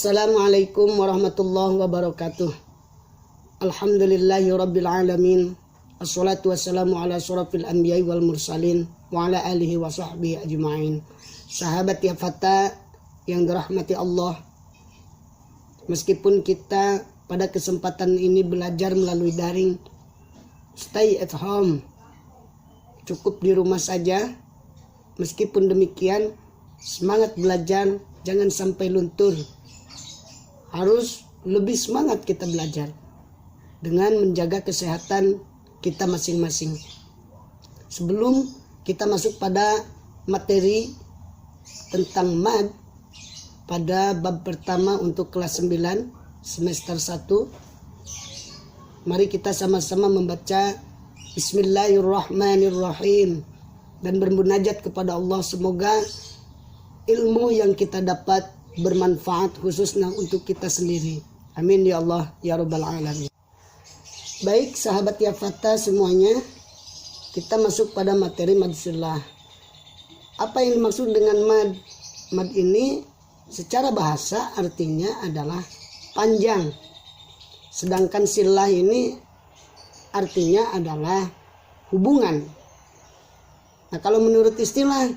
Assalamualaikum warahmatullahi wabarakatuh. Alhamdulillahi rabbil alamin. Assalatu wassalamu ala surafil anbiya'i wal mursalin wa ala alihi wa sahbihi ajma'in. Sahabat ya fata yang dirahmati Allah, meskipun kita pada kesempatan ini belajar melalui daring, stay at home, cukup di rumah saja. Meskipun demikian, semangat belajar jangan sampai luntur. Harus lebih semangat kita belajar dengan menjaga kesehatan kita masing-masing. Sebelum kita masuk pada materi tentang mad pada bab pertama untuk kelas 9 semester 1, mari kita sama-sama membaca Bismillahirrahmanirrahim dan bermunajat kepada Allah, semoga ilmu yang kita dapat bermanfaat khususnya untuk kita sendiri. Amin ya Allah ya rabbal alamin. Baik sahabat ya fata semuanya, kita masuk pada materi mad silah. Apa yang dimaksud dengan mad? Mad ini secara bahasa artinya adalah panjang, sedangkan silah ini artinya adalah hubungan. Nah, kalau menurut istilah,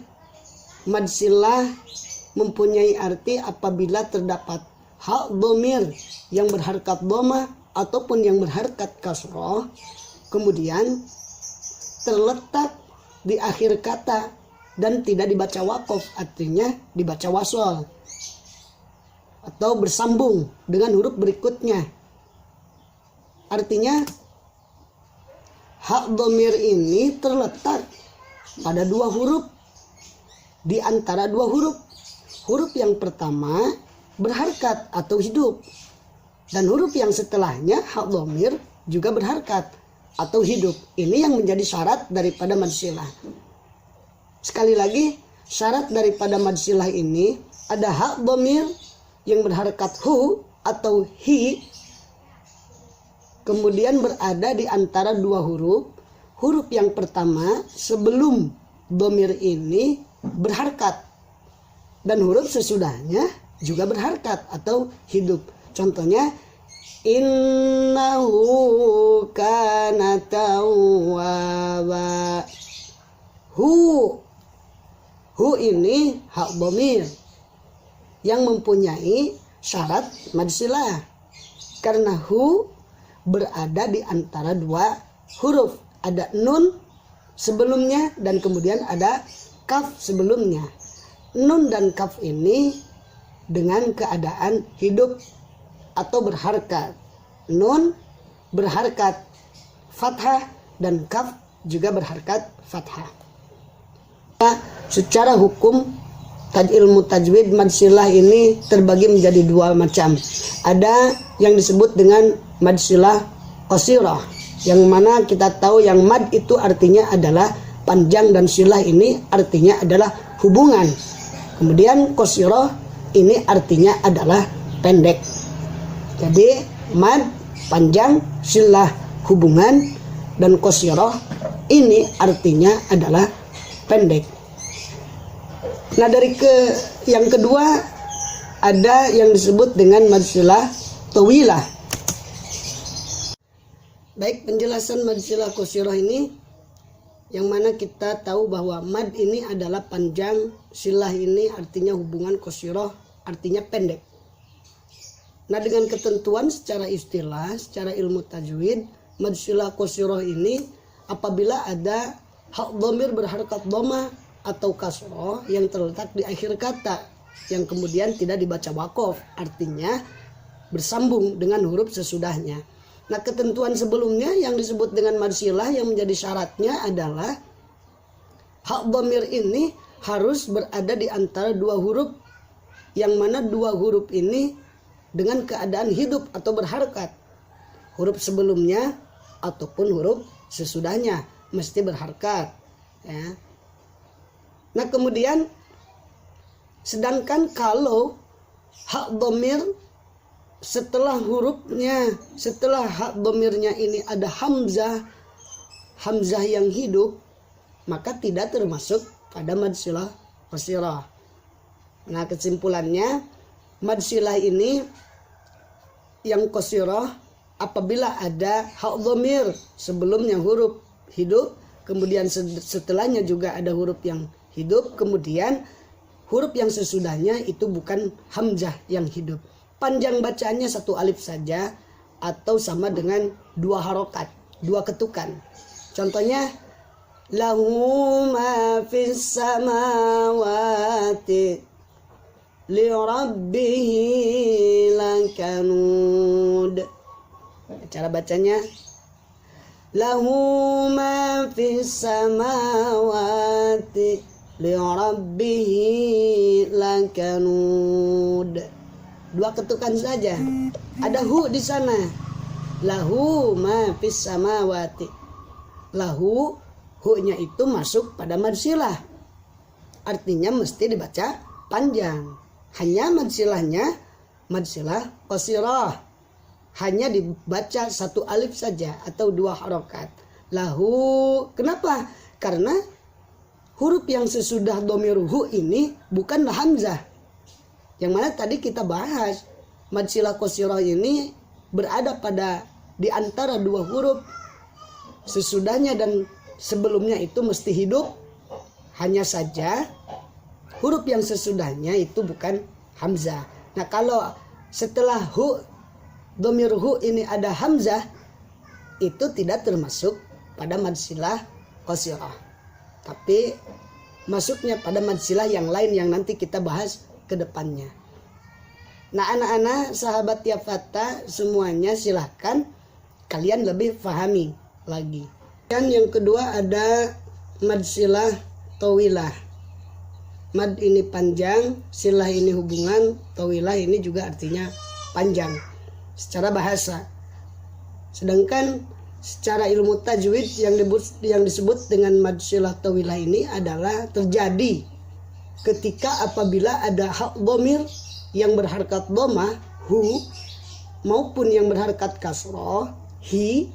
mad silah mempunyai arti apabila terdapat hak dhamir yang berharkat dhamma ataupun yang berharkat kasroh, kemudian terletak di akhir kata dan tidak dibaca wakof, artinya dibaca wasol atau bersambung dengan huruf berikutnya. Artinya hak dhamir ini terletak pada dua huruf, di antara dua huruf. Huruf yang pertama berharkat atau hidup, dan huruf yang setelahnya hak dhamir juga berharkat atau hidup. Ini yang menjadi syarat daripada mad silah. Sekali lagi, syarat daripada mad silah ini ada hak dhamir yang berharkat hu atau hi, kemudian berada di antara dua huruf. Huruf yang pertama sebelum dhamir ini berharkat, dan huruf sesudahnya juga berharkat atau hidup. Contohnya, innahu kana tawwaba. Hu ini hak dhamir yang mempunyai syarat mad silah, karena hu berada di antara dua huruf. Ada nun sebelumnya dan kemudian ada kaf sebelumnya. Nun dan kaf ini dengan keadaan hidup atau berharkat. Nun berharkat fathah dan kaf juga berharkat fathah. Secara hukum ilmu tajwid mad silah ini terbagi menjadi dua macam. Ada yang disebut dengan mad silah qasirah, yang mana kita tahu yang mad itu artinya adalah panjang dan silah ini artinya adalah hubungan. Kemudian qasirah ini artinya adalah pendek. Jadi mad panjang, silah hubungan, dan qasirah ini artinya adalah pendek. Nah, yang kedua ada yang disebut dengan mad silah tawilah. Baik, penjelasan mad silah qasirah ini, yang mana kita tahu bahwa mad ini adalah panjang, silah ini artinya hubungan, qasirah artinya pendek. Nah, dengan ketentuan secara istilah, secara ilmu tajwid, mad silah qasirah ini apabila ada hak dhamir berharkat dhamma atau kasroh yang terletak di akhir kata, yang kemudian tidak dibaca wakof, artinya bersambung dengan huruf sesudahnya. Nah, ketentuan sebelumnya yang disebut dengan mad silah yang menjadi syaratnya adalah hak dhamir ini harus berada di antara dua huruf, yang mana dua huruf ini dengan keadaan hidup atau berharkat. Huruf sebelumnya ataupun huruf sesudahnya mesti berharkat, ya. Nah, kemudian sedangkan kalau hak dhamir setelah hak dhamirnya ini ada hamzah yang hidup, maka tidak termasuk pada mad silah qasirah. Nah, kesimpulannya mad silah ini yang qasirah apabila ada hak dhamir sebelumnya huruf hidup, kemudian setelahnya juga ada huruf yang hidup, kemudian huruf yang sesudahnya itu bukan hamzah yang hidup. Panjang bacaannya satu alif saja atau sama dengan 2 harokat, 2 ketukan. Contohnya lahu ma fis samawati li rabbihi lakanud. Cara bacanya lahu ma fis samawati li rabbihi lakanud. 2 ketukan saja. Ada hu di sana. Lahu ma fis samawati. Lahu, hu-nya itu masuk pada mad silah. Artinya mesti dibaca panjang. Hanya mad silahnya mad silah qasirah. Hanya dibaca 1 alif saja atau 2 harokat. Lahu, kenapa? Karena huruf yang sesudah dhamir hu ini bukanlah hamzah. Yang mana tadi kita bahas, mad silah qasirah ini berada pada di antara 2 huruf. Sesudahnya dan sebelumnya itu mesti hidup. Hanya saja huruf yang sesudahnya itu bukan hamzah. Nah, kalau setelah hu, dhamir hu ini ada hamzah, itu tidak termasuk pada mad silah qasirah. Tapi masuknya pada mad silah yang lain yang nanti kita bahas ke depannya. Nah, anak-anak sahabat Yafata semuanya silahkan kalian lebih pahami lagi. Dan yang kedua ada mad silah tawilah. Mad ini panjang, silah ini hubungan, tawilah ini juga artinya panjang secara bahasa. Sedangkan secara ilmu tajwid yang disebut dengan mad silah tawilah ini adalah terjadi ketika apabila ada hak dhamir yang berharkat dhammah hu maupun yang berharkat kasroh hi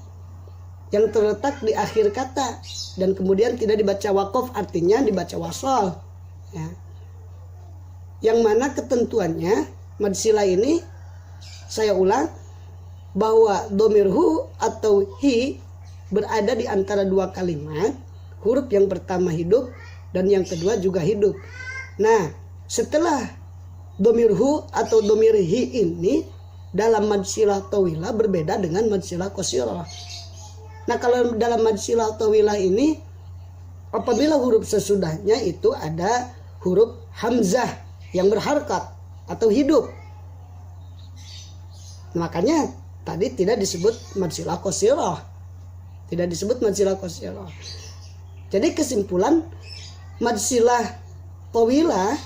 yang terletak di akhir kata dan kemudian tidak dibaca waqaf, artinya dibaca wasal, ya. Yang mana ketentuannya mad silah ini, saya ulang, bahwa dhamir hu atau hi berada di antara 2 kalimat, huruf yang pertama hidup dan yang kedua juga hidup. Nah, setelah dhamir hu atau dhamir hi ini dalam mad silah tawilah berbeda dengan mad silah qasirah. Nah, kalau dalam mad silah tawilah ini apabila huruf sesudahnya itu ada huruf hamzah yang berharkat atau hidup, makanya tadi tidak disebut mad silah qasirah. Tidak disebut mad silah qasirah. Jadi kesimpulan, mad silah tawilah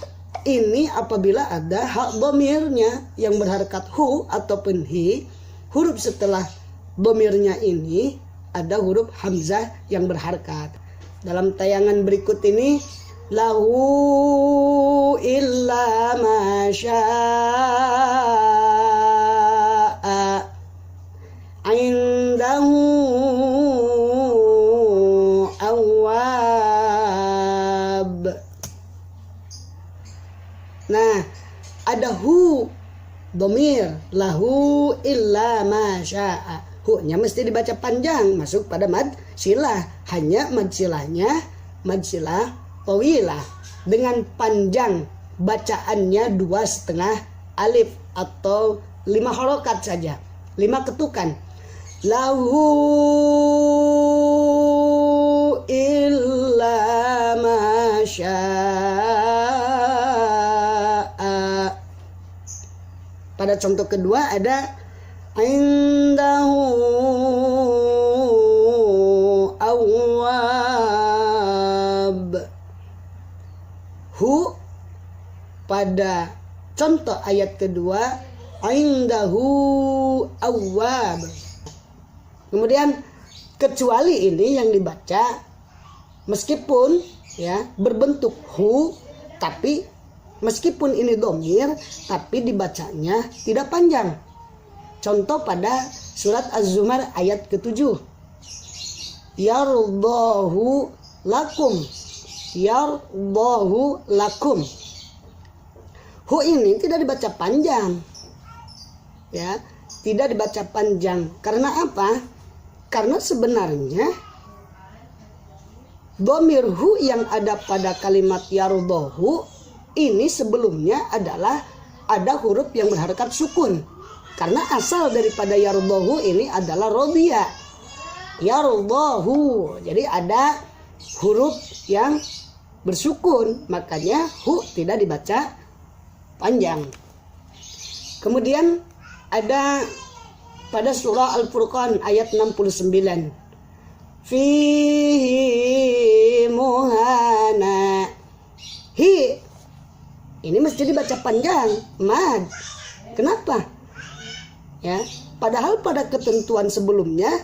ini apabila ada hak dhamirnya yang berharkat hu ataupun hi, huruf setelah dhamirnya ini ada huruf hamzah yang berharkat. Dalam tayangan berikut ini, lahu illa ma syaa indahu awwab. Nah, ada hu dhamir lahu illa ma syaa. Hu-nya mesti dibaca panjang, masuk pada mad silah. Hanya mad silahnya mad silah tawilah dengan panjang bacaannya 2,5 alif atau 5 harokat saja, 5 ketukan. Lahu illa ma syaa. Pada contoh kedua ada indahu awwab. Hu pada contoh ayat kedua indahu awwab. Kemudian kecuali ini yang dibaca meskipun ya berbentuk hu, tapi meskipun ini dhamir tapi dibacanya tidak panjang. Contoh pada surat Az-Zumar ayat ke-7. Yardahu lakum. Yardahu lakum. Hu ini tidak dibaca panjang. Ya, tidak dibaca panjang. Karena apa? Karena sebenarnya dhamir hu yang ada pada kalimat yardahu ini sebelumnya adalah ada huruf yang berharakat sukun. Karena asal daripada yardahu ini adalah rodiya. Yardahu. Jadi ada huruf yang bersukun, makanya hu tidak dibaca panjang. Kemudian ada pada surah Al-Furqan ayat 69. Fihi muhana. Hi ini mesti dibaca panjang, mad. Kenapa? Ya, padahal pada ketentuan sebelumnya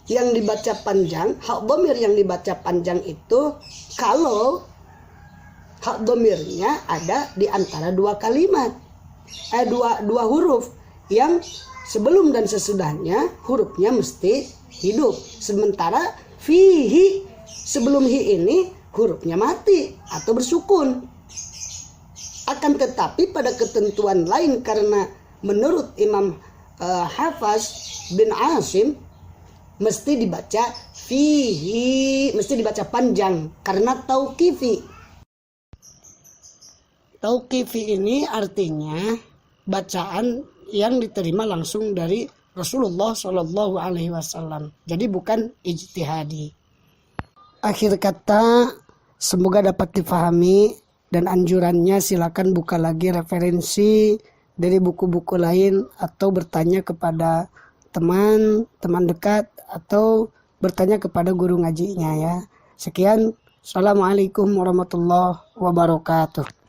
yang dibaca panjang, hak dhamir yang dibaca panjang itu kalau hak dhamirnya ada di antara dua kalimat, dua huruf yang sebelum dan sesudahnya hurufnya mesti hidup. Sementara fihi sebelum hi ini hurufnya mati atau bersukun. Akan tetapi pada ketentuan lain, karena menurut Imam Hafaz bin Asim mesti dibaca fihi, mesti dibaca panjang karena tauqifi. Tauqifi ini artinya bacaan yang diterima langsung dari Rasulullah Shallallahu Alaihi Wasallam. Jadi bukan ijtihadi. Akhir kata, semoga dapat difahami, dan anjurannya silakan buka lagi referensi dari buku-buku lain atau bertanya kepada teman dekat atau bertanya kepada guru ngajinya ya. Sekian, assalamualaikum warahmatullahi wabarakatuh.